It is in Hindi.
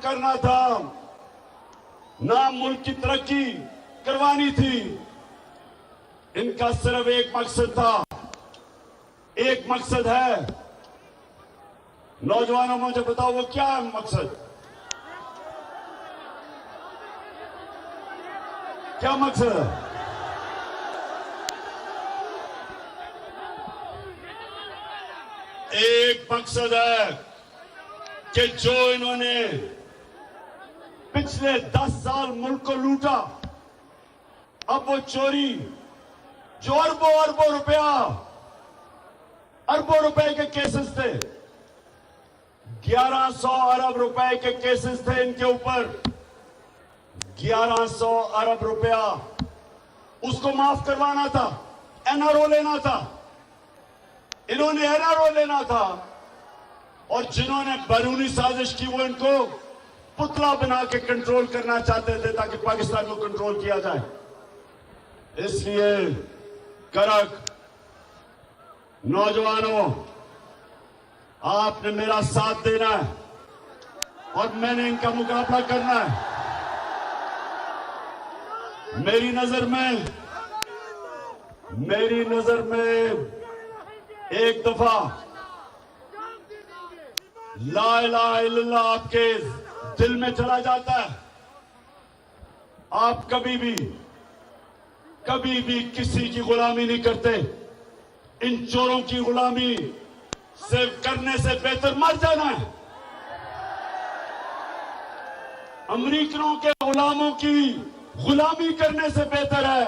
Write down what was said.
करना था, ना मुल्क की तरक्की करवानी थी। इनका सिर्फ एक मकसद था, एक मकसद है। नौजवानों, मुझे बताओ वो क्या है मकसद? क्या मकसद है? एक मकसद है कि जो इन्होंने पिछले 10 साल मुल्क को लूटा, अब वो चोरी जो अरबों रुपए के केसेस थे, 1100 अरब रुपए के केसेस थे इनके ऊपर। 1100 अरब रुपया उसको माफ करवाना था, एनआरओ लेना था। इन्होंने एनआरओ लेना था और जिन्होंने बैरूनी साजिश की वो इनको पुतला बना के कंट्रोल करना चाहते थे ताकि पाकिस्तान को कंट्रोल किया जाए। इसलिए करक नौजवानों, आपने मेरा साथ देना है और मैंने इनका मुकाबला करना है। मेरी नजर में एक दफा ला इलाहा इल्लल्लाह आपके दिल में चला जाता है, आप कभी भी किसी की गुलामी नहीं करते। इन चोरों की गुलामी सिर्फ करने से बेहतर मर जाना है। अमेरिकनों के गुलामों की गुलामी करने से बेहतर है